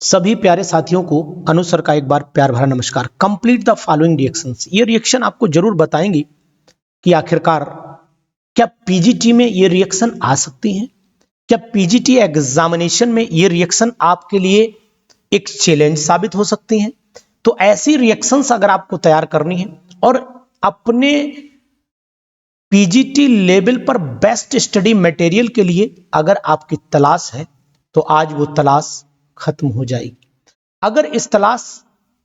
सभी प्यारे साथियों को अनु सर का एक बार प्यार भरा नमस्कार। Complete the following reactions. ये रिएक्शन आपको जरूर बताएंगी कि आखिरकार क्या पीजीटी में ये रिएक्शन आ सकती हैं, क्या पीजीटी एग्जामिनेशन में ये रिएक्शन आपके लिए एक चैलेंज साबित हो सकती हैं। तो ऐसी रिएक्शंस अगर आपको तैयार करनी है और अपने पीजीटी लेवल पर बेस्ट स्टडी मटेरियल के लिए अगर आपकी तलाश है तो आज वो तलाश खत्म हो जाएगी। अगर इस तलाश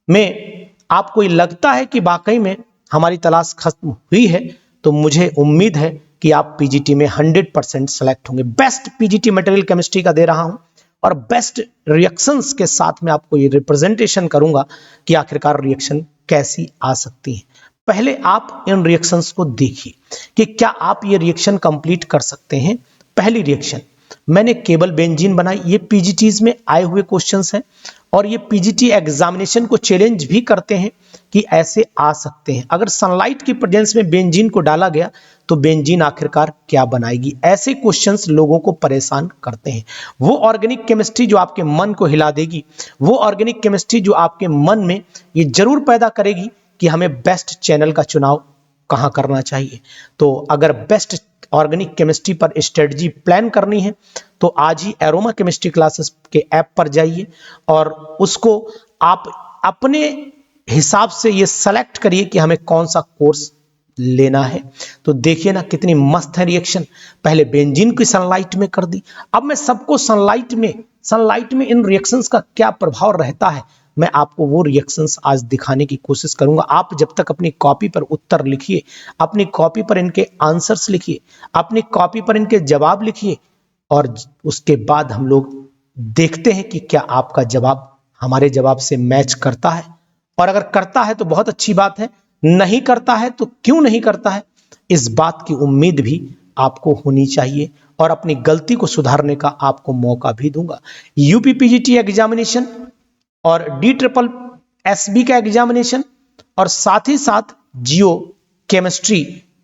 में आपको लगता है कि वाकई में हमारी तलाश खत्म हुई है तो मुझे उम्मीद है कि आप पीजीटी में 100% सेलेक्ट होंगे। बेस्ट पीजीटी मटेरियल केमिस्ट्री का दे रहा हूं और बेस्ट रिएक्शंस के साथ में आपको ये रिप्रेजेंटेशन करूंगा कि आखिरकार रिएक्शन कैसी आ सकती है। पहले आप इन रिएक्शंस को देखिए कि क्या आप ये रिएक्शन कंप्लीट कर सकते हैं। पहली रिएक्शन मैंने केवल बेंजीन बनाई। ये पीजीटीज में आए हुए क्वेश्चंस हैं और ये पीजीटी एग्जामिनेशन को चैलेंज भी करते हैं कि ऐसे आ सकते हैं। अगर सनलाइट की प्रेजेंस में बेंजीन को डाला गया तो बेंजीन आखिरकार क्या बनाएगी। ऐसे क्वेश्चंस लोगों को परेशान करते हैं। वो ऑर्गेनिक केमिस्ट्री जो आपके मन को हिला देगी, वो ऑर्गेनिक केमिस्ट्री जो आपके मन में ये जरूर पैदा करेगी कि हमें बेस्ट चैनल का चुनाव कहां करना चाहिए। तो अगर बेस्ट ऑर्गेनिक केमिस्ट्री पर स्ट्रेटजी प्लान करनी है तो आज ही एरोमा केमिस्ट्री क्लासेस के ऐप पर जाइए और उसको आप अपने हिसाब से ये सेलेक्ट करिए कि हमें कौन सा कोर्स लेना है। तो देखिए ना कितनी मस्त है रिएक्शन। पहले बेंजीन की सनलाइट में कर दी, अब मैं सबको सनलाइट में इन रिएक्शंस का क्या प्रभाव रहता है मैं आपको वो रिएक्शंस आज दिखाने की कोशिश करूंगा। आप जब तक अपनी कॉपी पर उत्तर लिखिए, अपनी कॉपी पर इनके आंसर्स लिखिए, अपनी कॉपी पर इनके जवाब लिखिए और उसके बाद हम लोग देखते हैं कि क्या आपका जवाब हमारे जवाब से मैच करता है। और अगर करता है तो बहुत अच्छी बात है, नहीं करता है तो क्यों नहीं करता है, इस बात की उम्मीद भी आपको होनी चाहिए और अपनी गलती को सुधारने का आपको मौका भी दूंगा। यूपी पीजीटी एग्जामिनेशन और DSSB का एग्जामिनेशन और साथ ही साथ जियो केमिस्ट्री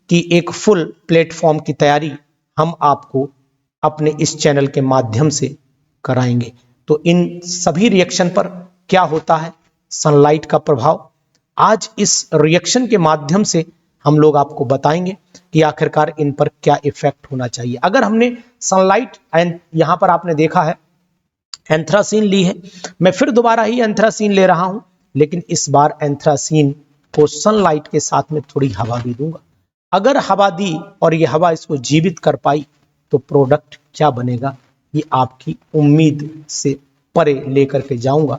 की एक फुल प्लेटफॉर्म की तैयारी हम आपको अपने इस चैनल के माध्यम से कराएंगे। तो इन सभी रिएक्शन पर क्या होता है सनलाइट का प्रभाव, आज इस रिएक्शन के माध्यम से हम लोग आपको बताएंगे कि आखिरकार इन पर क्या इफेक्ट होना चाहिए। अगर हमने सनलाइट एंड यहां पर आपने देखा है एंथ्रासीन ली है, मैं फिर दोबारा ही एंथ्रासीन ले रहा हूं, लेकिन इस बार एंथ्रासीन को सनलाइट के साथ में थोड़ी हवा भी दूंगा। अगर हवा दी और ये हवा इसको जीवित कर पाई तो प्रोडक्ट क्या बनेगा ये आपकी उम्मीद से परे लेकर के जाऊंगा।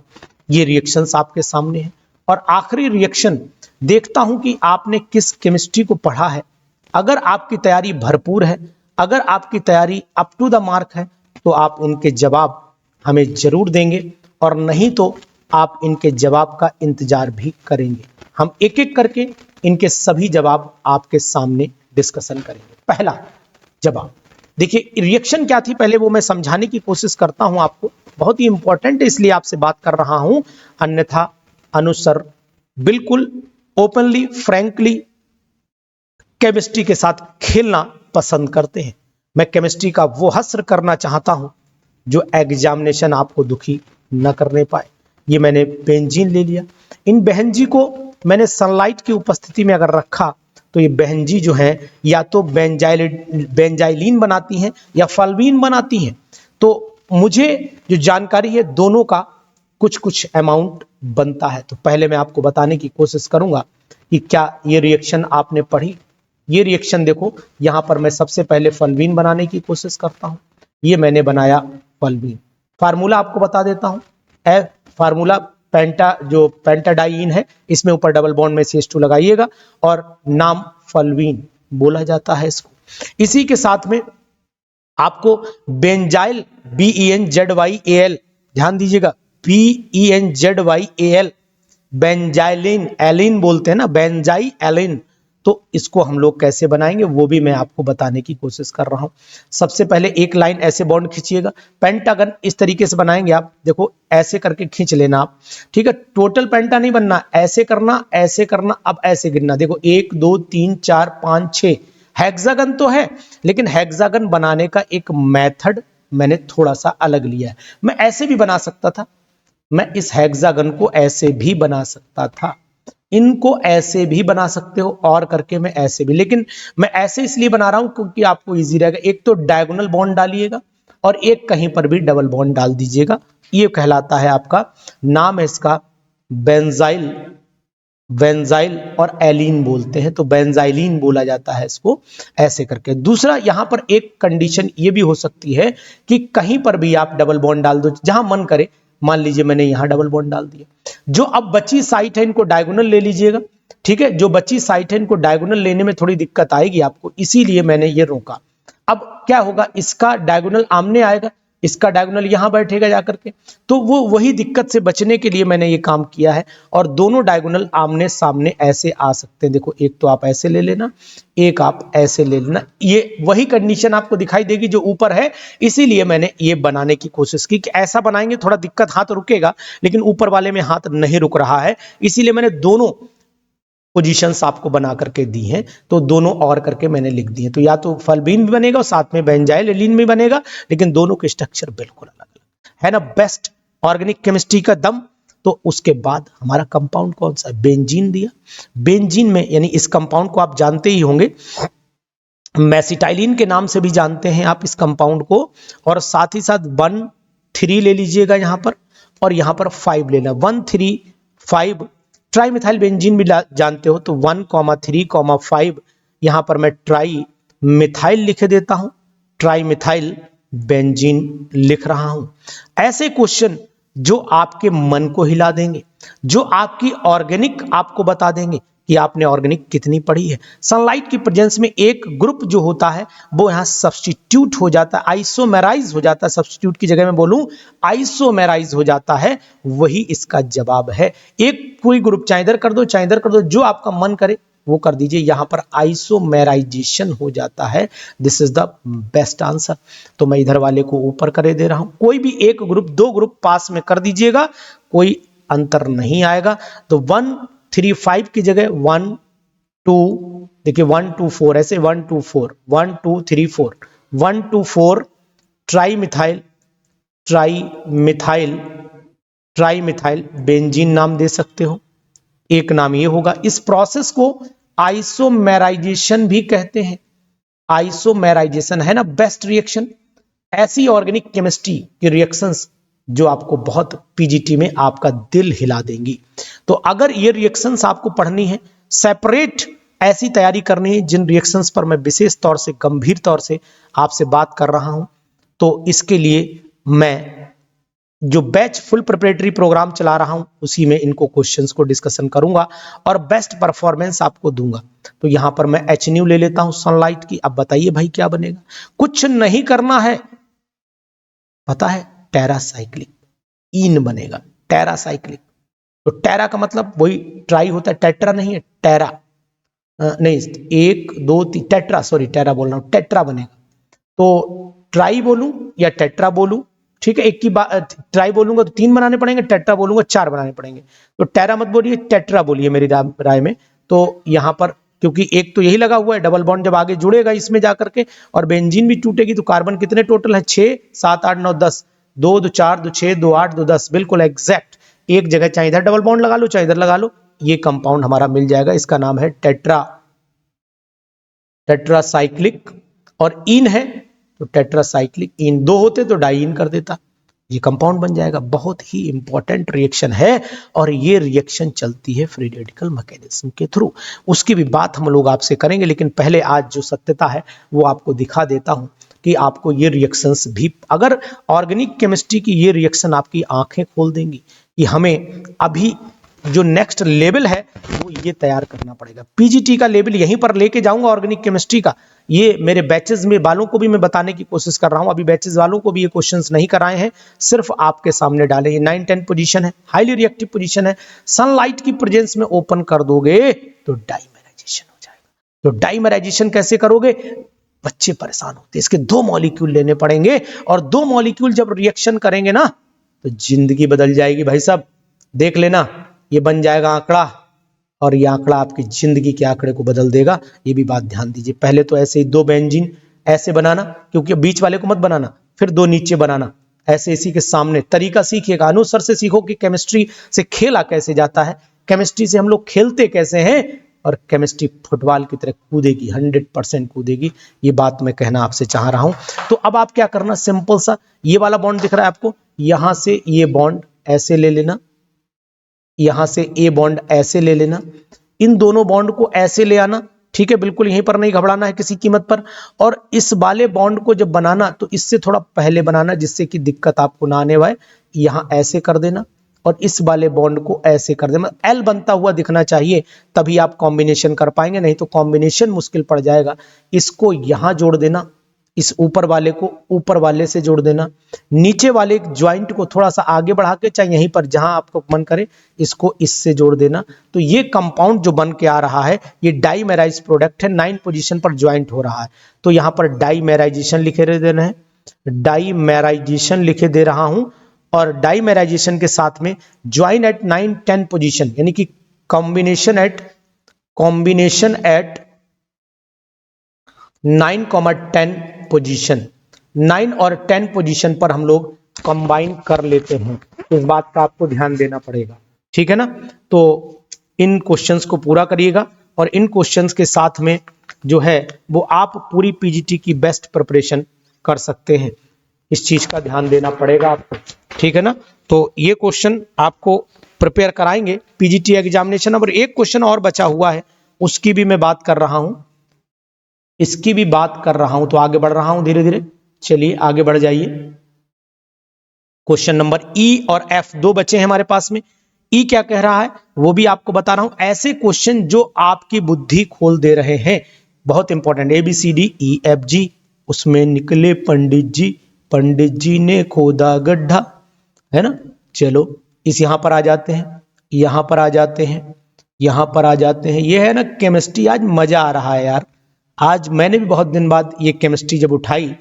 ये रिएक्शंस आपके सामने हैं और आखिरी रिएक्शन देखता हूं कि आपने किस केमिस्ट्री को पढ़ा है। अगर आपकी तैयारी भरपूर है, अगर आपकी तैयारी अप टू द मार्क है तो आप इनके जवाब हमें जरूर देंगे और नहीं तो आप इनके जवाब का इंतजार भी करेंगे। हम एक एक करके इनके सभी जवाब आपके सामने डिस्कशन करेंगे। पहला जवाब देखिए, रिएक्शन क्या थी पहले वो मैं समझाने की कोशिश करता हूं आपको, बहुत ही इंपॉर्टेंट है इसलिए आपसे बात कर रहा हूं, अन्यथा अनुसर बिल्कुल ओपनली फ्रैंकली केमिस्ट्री के साथ खेलना पसंद करते हैं। मैं केमिस्ट्री का वो हस्र करना चाहता हूं जो एग्जामिनेशन आपको दुखी न करने पाए। ये मैंने बेंजीन ले लिया, इन बेंजी को मैंने सनलाइट की उपस्थिति में अगर रखा तो ये बेंजी जो है या तो बेंजाइलिन बनाती हैं या फल्वीन बनाती हैं। तो मुझे जो जानकारी है दोनों का कुछ कुछ अमाउंट बनता है। तो पहले मैं आपको बताने की कोशिश करूंगा कि क्या ये रिएक्शन आपने पढ़ी। ये रिएक्शन देखो, यहां पर मैं सबसे पहले फल्वीन बनाने की कोशिश करता हूं। ये मैंने बनाया फल्वीन। फार्मूला आपको बता देता हूं, फार्मूला पेंटाडाइइन है, इसमें ऊपर डबल बॉन्ड में CH2 लगाइएगा और नाम फल्वीन बोला जाता है इसको। इसी के साथ में आपको बेंजाइल BENZYAL, ध्यान दीजिएगा BENZYAL, बेंजाइलिन एलिन बोलते हैं ना, बेंजाई एलिन। तो इसको हम लोग कैसे बनाएंगे वो भी मैं आपको बताने की कोशिश कर रहा हूं। सबसे पहले एक लाइन ऐसे बॉन्ड खींचिएगा, पेंटागन इस तरीके से बनाएंगे आप, देखो ऐसे करके खींच लेना आप, ठीक है। टोटल पेंटा नहीं बनना, ऐसे करना ऐसे करना, अब ऐसे गिनना, देखो 1 2 3 4 5 6। हेक्सागन तो है लेकिन हेक्सागन बनाने का एक मेथड मैंने थोड़ा सा अलग लिया है। मैं ऐसे भी बना सकता था, मैं इस हेक्सागन को ऐसे भी बना सकता था, इनको ऐसे भी बना सकते हो और करके मैं ऐसे भी, लेकिन मैं ऐसे इसलिए बना रहा हूं क्योंकि आपको इजी रहेगा। एक तो डायगोनल बॉन्ड डालिएगा और एक कहीं पर भी डबल बॉन्ड डाल दीजिएगा। ये कहलाता है आपका, नाम है इसका बेंजाइल, बेंजाइल और एलीन बोलते हैं, तो बेंजाइलिन बोला जाता है इसको ऐसे करके। दूसरा यहां पर एक कंडीशन ये भी हो सकती है कि कहीं पर भी आप डबल बॉन्ड डाल दो जहां मन करे। मान लीजिए मैंने यहां डबल बॉन्ड डाल दिया, जो अब बची साइट है इनको डायगोनल ले लीजिएगा, ठीक है। जो बची साइट है इनको डायगोनल लेने में थोड़ी दिक्कत आएगी आपको, इसीलिए मैंने ये रोका। अब क्या होगा, इसका डायगोनल आमने आएगा, इसका डायगोनल यहां बैठेगा जाकर के, तो वो वही दिक्कत से बचने के लिए मैंने ये काम किया है। और दोनों डायगोनल आमने सामने ऐसे आ सकते हैं। देखो, एक तो आप ऐसे ले लेना, एक आप ऐसे ले लेना, ये वही कंडीशन आपको दिखाई देगी जो ऊपर है। इसीलिए मैंने ये बनाने की कोशिश की कि ऐसा बनाएंगे थोड़ा दिक्कत, हाथ रुकेगा, लेकिन ऊपर वाले में हाथ नहीं रुक रहा है, इसीलिए मैंने दोनों पोजीशंस आपको बना करके दी हैं, तो दोनों और करके मैंने लिख दिए। तो या तो फल्बीन भी बनेगा और साथ में बेंजाइल एलीन भी बनेगा, लेकिन दोनों के स्ट्रक्चर बिल्कुल अलग अलग है ना। बेस्ट ऑर्गेनिक केमिस्ट्री का दम। तो उसके बाद हमारा कंपाउंड कौन सा है, बेंजीन दिया। बेंजीन में यानी इस कंपाउंड को आप जानते ही होंगे, मेसिटाइलिन के नाम से भी जानते हैं आप इस कंपाउंड को। और साथ ही साथ 1,3 ले लीजिएगा यहां पर, और यहां पर 5 लेना, 1,3,5। ट्राई मिथाइल बेंजीन भी जानते हो, तो 1,3,5 यहां पर मैं ट्राई मिथाइल लिख देता हूं, ट्राई मिथाइल बेंजीन लिख रहा हूं। ऐसे क्वेश्चन जो आपके मन को हिला देंगे, जो आपकी ऑर्गेनिक आपको बता देंगे कि आपने ऑर्गेनिक कितनी पढ़ी है। सनलाइट की प्रेजेंस में एक ग्रुप जो होता है वो यहां सब्स्टिट्यूट हो जाता है, आइसोमेराइज हो जाता है। सब्स्टिट्यूट की जगह में बोलूं आइसोमेराइज हो जाता है, वही इसका जवाब है। एक कोई ग्रुप चाहे इधर कर दो चाहे इधर कर दो, जो आपका मन करे वो कर दीजिए, यहां पर आइसोमेराइजेशन हो जाता है। This is the best answer. तो मैं इधर वाले को ऊपर करे दे रहा हूं, कोई भी एक ग्रुप, दो ग्रुप पास में कर दीजिएगा, कोई अंतर नहीं आएगा। तो 1,3,5 की जगह 1, 2, देखिए 1, 2, 4, ऐसे 1, 2, 4, 1, 2, 3, 4, 1, 2, 4 tri methyl, tri methyl, tri methyl benzene नाम दे सकते हो। एक नाम ये होगा। इस प्रोसेस को आइसोमेराइजेशन भी कहते हैं। आइसोमेराइजेशन है ना बेस्ट रिएक्शन। ऐसी ऑर्गेनिक केमिस्ट्री की रिएक्शंस जो आपको बहुत पीजीटी में आपका दिल हिला देंगी। तो अगर ये रिएक्शंस आपको पढ़नी है, सेपरेट ऐसी तैयारी करनी है जिन रिएक्शंस पर मैं विशेष तौर से गंभीर तौर से आपसे बात कर रहा हूं, तो इसके लिए मैं जो बैच फुल प्रिपरेटरी प्रोग्राम चला रहा हूं उसी में इनको क्वेश्चंस को डिस्कशन करूंगा और बेस्ट परफॉर्मेंस आपको दूंगा। तो यहां पर मैं HNU ले लेता हूं सनलाइट की। अब बताइए भाई क्या बनेगा, कुछ नहीं करना है, पता है, टेरासाइक्लिक इन बनेगा, टेरासाइक्लिक। तो टेरा का मतलब वही ट्राई होता है, टेट्रा नहीं है, टेरा नहीं, 1, 2, 3 टेट्रा, सॉरी टेरा बोल रहा हूं, टेट्रा बनेगा। तो ट्राई बोलूं या टेट्रा बोलूं, ठीक है, एक की बात, ट्राई बोलूंगा तो 3 बनाने पड़ेंगे, टेट्रा बोलूंगा 4 बनाने पड़ेंगे। तो टेरा मत बोलिए, टेट्रा बोलिए मेरी राय में। तो यहां पर क्योंकि एक तो यही लगा हुआ है, डबल बॉन्ड जब आगे जुड़ेगा इसमें जाकर के और बेंजीन भी टूटेगी, तो कार्बन कितने टोटल है, 6, 7, 8, 9, 10, 2, 2, 4, 2, 6, 2, 8, 2, 10, बिल्कुल एग्जैक्ट। एक जगह चाहे इधर डबल बॉन्ड लगा लो चाहे इधर लगा लो, ये कंपाउंड हमारा मिल जाएगा। इसका नाम है टेट्रासाइक्लिक। और इन है तो टेट्रासाइक्लिक इन, 2 होते तो डाइइन कर देता, ये कंपाउंड बन जाएगा। बहुत ही इंपॉर्टेंट रिएक्शन है और ये रिएक्शन चलती है फ्री रेडिकल मैकेनिज्म के थ्रू। उसकी भी बात हम लोग आपसे करेंगे, लेकिन पहले आज जो सत्यता है वो आपको दिखा देता हूं कि आपको ये रिएक्शंस भी, अगर ऑर्गेनिक केमिस्ट्री की ये रिएक्शन आपकी आंखें खोल देंगी कि हमें अभी जो नेक्स्ट लेवल है वो ये तैयार करना पड़ेगा। पीजीटी का लेवल यहीं पर लेके जाऊंगा ऑर्गेनिक केमिस्ट्री का। ये मेरे बैचेस में वालों को भी मैं बताने की कोशिश कर रहा हूं, अभी बैचेस वालों को भी ये क्वेश्चंस नहीं कराए हैं, सिर्फ आपके सामने डाले। ये 9, 10 पोजीशन है, हाईली रिएक्टिव पोजीशन है। सनलाइट की प्रेजेंस में ओपन कर दोगे तो डाइमराइजेशन हो जाएगा। तो डाइमराइजेशन कैसे करोगे, बच्चे परेशान होते हैं, इसके 2 मॉलिक्यूल लेने पड़ेंगे और 2 मॉलिक्यूल जब रिएक्शन करेंगे ना तो जिंदगी बदल जाएगी भाई साहब। देख लेना, ये बन जाएगा आंकड़ा और ये आंकड़ा आपकी जिंदगी के आंकड़े को बदल देगा। ये भी बात ध्यान दीजिए। पहले तो ऐसे ही 2 बेंजीन ऐसे बनाना, क्योंकि बीच वाले को मत बनाना, फिर 2 नीचे बनाना, ऐसे इसी के सामने तरीका सीखिएगा, अनुसर से सीखो कि केमिस्ट्री से खेला कैसे जाता है, केमिस्ट्री से हम लोग खेलते कैसे हैं, और केमिस्ट्री फुटबॉल की तरह कूदेगी, 100% कूदेगी, ये बात मैं कहना आपसे चाह रहा हूं। तो अब आप क्या करना, सिंपल सा, ये वाला बॉन्ड दिख रहा है आपको, यहां से ये बॉन्ड ऐसे ले लेना, यहां से ए बॉन्ड ऐसे ले लेना, इन दोनों बॉन्ड को ऐसे ले आना, ठीक है, बिल्कुल यहीं पर नहीं घबराना है किसी कीमत पर। और इस वाले बॉन्ड को जब बनाना तो इससे थोड़ा पहले बनाना, जिससे कि दिक्कत आपको ना आने पाए, यहां ऐसे कर देना और इस वाले बॉन्ड को ऐसे कर देना, एल बनता हुआ दिखना चाहिए, तभी आप कॉम्बिनेशन कर पाएंगे, नहीं तो कॉम्बिनेशन मुश्किल पड़ जाएगा। इसको यहां जोड़ देना, इस ऊपर वाले को ऊपर वाले से जोड़ देना, नीचे वाले ज्वाइंट को थोड़ा सा आगे बढ़ा के, चाहे यहीं पर जहां आपको मन करे, इसको इससे जोड़ देना। तो ये कंपाउंड जो बन के आ रहा है ये डाईमेराइज प्रोडक्ट है, 9 पोजीशन पर ज्वाइंट हो रहा है। तो यहां पर डाईमेराइजेशन लिखे देना है, डाईमेराइजेशन लिखे दे रहा हूं, और डाईमेराइजेशन के साथ में ज्वाइन एट 9-10 पोजीशन, यानी कि कॉम्बिनेशन एट 9,10 पोजीशन, 9 और 10 पोजीशन पर हम लोग कंबाइन कर लेते हैं। इस बात का आपको ध्यान देना पड़ेगा, ठीक है ना। तो इन क्वेश्चंस को पूरा करिएगा, और इन क्वेश्चंस के साथ में जो है वो आप पूरी पीजीटी की बेस्ट प्रिपरेशन कर सकते हैं, इस चीज का ध्यान देना पड़ेगा आपको, ठीक है ना। तो ये क्वेश्चन आपको प्रिपेयर कराएंगे पीजीटी एग्जामिनेशन। और एक क्वेश्चन और बचा हुआ है, उसकी भी मैं बात कर रहा हूं, इसकी भी बात कर रहा हूं, तो आगे बढ़ रहा हूं धीरे धीरे, चलिए आगे बढ़ जाइए। क्वेश्चन नंबर ई और एफ दो बचे हैं हमारे पास में। ई क्या कह रहा है वो भी आपको बता रहा हूं, ऐसे क्वेश्चन जो आपकी बुद्धि खोल दे रहे हैं, बहुत इंपॉर्टेंट, ABCDEFG, उसमें निकले पंडित जी, पंडित जी ने खोदा गड्ढा, है ना। चलो इस यहां पर आ जाते हैं, यहां पर आ जाते हैं, यहां पर आ जाते हैं। ये है ना केमिस्ट्री, आज मजा आ रहा है यार। आज मैंने भी बहुत दिन बाद ये केमिस्ट्री जब उठाई,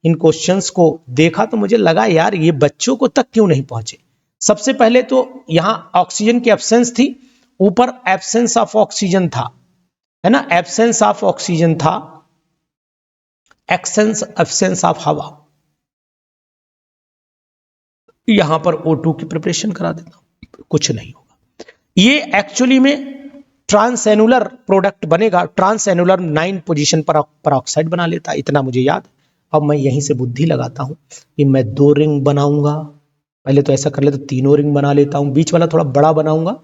इन क्वेश्चंस को देखा, तो मुझे लगा यार ये बच्चों को तक क्यों नहीं पहुंचे। सबसे पहले तो यहां ऑक्सीजन की एब्सेंस थी, ऊपर एब्सेंस ऑफ ऑक्सीजन था, है ना, एब्सेंस ऑफ ऑक्सीजन था, एब्सेंस ऑफ हवा। यहां पर O2 की प्रिपरेशन करा देता हूं, कुछ नहीं होगा। ये एक्चुअली में ट्रांसएनुलर प्रोडक्ट बनेगा, ट्रांसएनुलर 9 पोजीशन पर ऑक्साइड बना लेता है, इतना मुझे याद। अब मैं यहीं से बुद्धि लगाता हूं कि मैं 2 रिंग बनाऊंगा, पहले तो ऐसा कर लेता, 3 रिंग बना लेता हूं, बीच वाला थोड़ा बड़ा बनाऊंगा,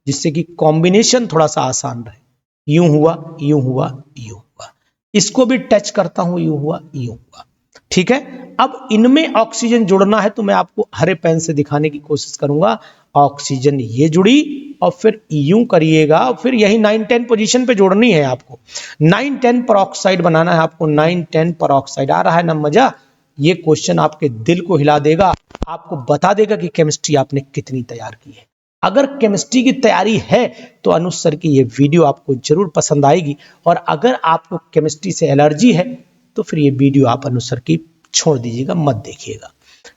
जिससे कि कॉम्बिनेशन थोड़ा सा आसान रहे। यूं हुआ, यूं हुआ, यूं हुआ, इसको भी टच करता हूं, यूं हुआ, यूं हुआ, ठीक है। अब इनमें ऑक्सीजन जुड़ना है, तो मैं आपको हरे पेन से दिखाने की कोशिश करूंगा। ऑक्सीजन ये जुड़ी, और फिर यूं करिएगा, फिर यही 9-10 पोजीशन पे जोड़नी है आपको, 9-10 पर ऑक्साइड बनाना है आपको, 9-10 पर ऑक्साइड। आ रहा है ना मजा। ये क्वेश्चन आपके दिल को हिला देगा, आपको बता देगा कि केमिस्ट्री आपने कितनी तैयार की है। अगर केमिस्ट्री की तैयारी है तो अनुज सर की ये वीडियो आपको जरूर पसंद आएगी, और अगर आपको केमिस्ट्री से एलर्जी है तो फिर ये वीडियो आप अनुज सर की छोड़ दीजिएगा, मत देखिएगा,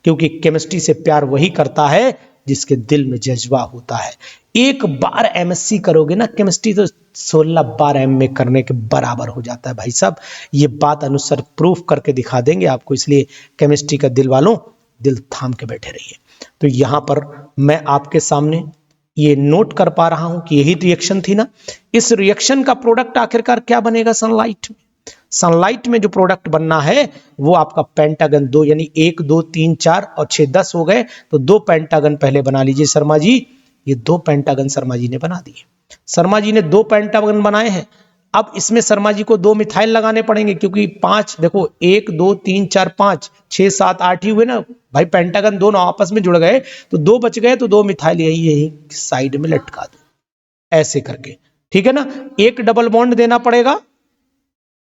क्योंकि केमिस्ट्री से प्यार वही करता है जिसके दिल में जज्बा होता है। एक बार एमएससी करोगे ना केमिस्ट्री, तो 16 बार एमए करने के बराबर हो जाता है भाई साहब। ये बात अनुज सर प्रूफ करके दिखा देंगे आपको, इसलिए केमिस्ट्री का दिल वालों दिल थाम के बैठे रहिए। तो यहां पर मैं आपके सामने ये नोट कर पा रहा हूं कि यही रिएक्शन थी ना। इस रिएक्शन का प्रोडक्ट आखिरकार क्या बनेगा सनलाइट में। सनलाइट में जो प्रोडक्ट बनना है वो आपका पेंटागन 2, यानी 1 2 3 4 और 6 10 हो गए, तो 2 पेंटागन पहले बना लीजिए शर्मा जी। ये 2 पेंटागन शर्मा जी ने बना दिए, शर्मा जी ने 2 पेंटागन बनाए हैं। अब इसमें शर्मा जी को 2 मिथाइल लगाने पड़ेंगे, क्योंकि 5 देखो 1 2 3 4 5 6 7 8 ही हुए ना भाई, पेंटागन दोनों आपस में जुड़ गए, तो 2 बच गए, तो 2 मिथाइल यही यही साइड में लटका दो ऐसे करके, ठीक है ना। एक डबल बॉन्ड देना पड़ेगा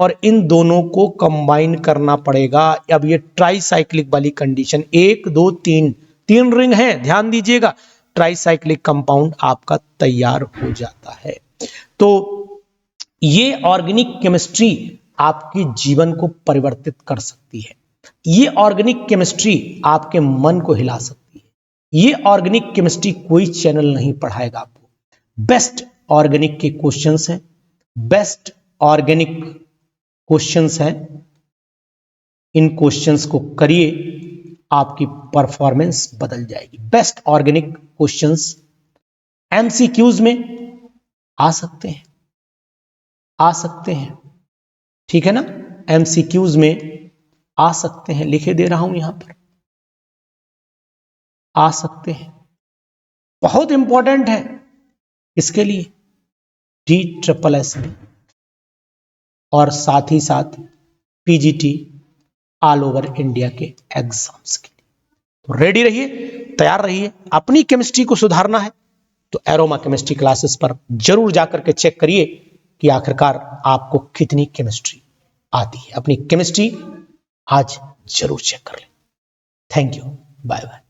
और इन दोनों को कंबाइन करना पड़ेगा। अब ये ट्राइसाइक्लिक वाली कंडीशन, 1 2 3 3 रिंग है, ध्यान दीजिएगा, ट्राइसाइक्लिक कंपाउंड आपका तैयार हो जाता है। तो ये ऑर्गेनिक केमिस्ट्री आपके जीवन को परिवर्तित कर सकती है। ये ऑर्गेनिक केमिस्ट्री आपके मन को हिला सकती है। ये ऑर्गेनिक केमिस्ट्री कोई चैनल नहीं पढ़ाएगा आपको। बेस्ट ऑर्गेनिक के क्वेश्चंस हैं, बेस्ट ऑर्गेनिक क्वेश्चंस हैं, इन क्वेश्चंस को करिए आपकी परफॉर्मेंस बदल जाएगी। बेस्ट ऑर्गेनिक क्वेश्चंस एमसीक्यूज में आ सकते हैं, आ सकते हैं, ठीक है ना, एमसीक्यूज में आ सकते हैं, लिखे दे रहा हूं यहां पर, आ सकते हैं। बहुत इंपॉर्टेंट है इसके लिए DSSB और साथ ही साथ पीजीटी ऑल ओवर इंडिया के एग्जाम्स के लिए। तो रेडी रहिए, तैयार रहिए। अपनी केमिस्ट्री को सुधारना है तो एरोमा केमिस्ट्री क्लासेस पर जरूर जाकर के चेक करिए कि आखिरकार आपको कितनी केमिस्ट्री आती है। अपनी केमिस्ट्री आज जरूर चेक कर लें। Thank you, bye bye.